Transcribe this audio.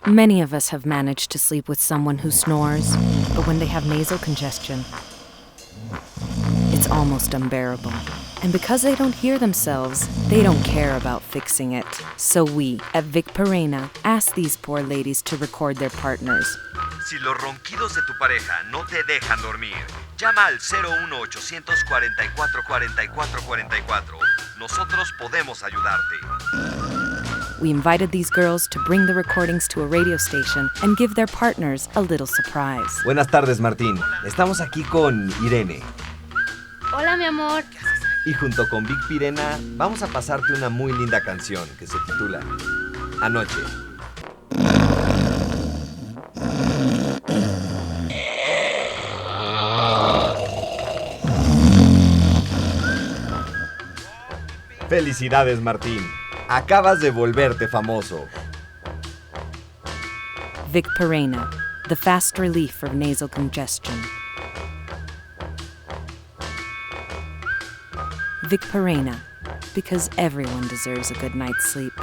Many of us have managed to sleep with someone who snores, but when they have nasal congestion, it's almost unbearable. And because they don't hear themselves, they don't care about fixing it. So we, at Vick Pyrena, ask these poor ladies to record their partners. Si los ronquidos de tu pareja no te dejan dormir, llama al 01800 44 44 44. Nosotros podemos ayudarte. We invited these girls to bring the recordings to a radio station and give their partners a little surprise. Buenas tardes, Martín. Estamos aquí con Irene. Hola, mi amor. Y junto con Vick Pyrena vamos a pasarte una muy linda canción que se titula Anoche. Felicidades, Martín. Acabas de volverte famoso. Vick Pyrena, the fast relief of nasal congestion. Vick Pyrena, because everyone deserves a good night's sleep.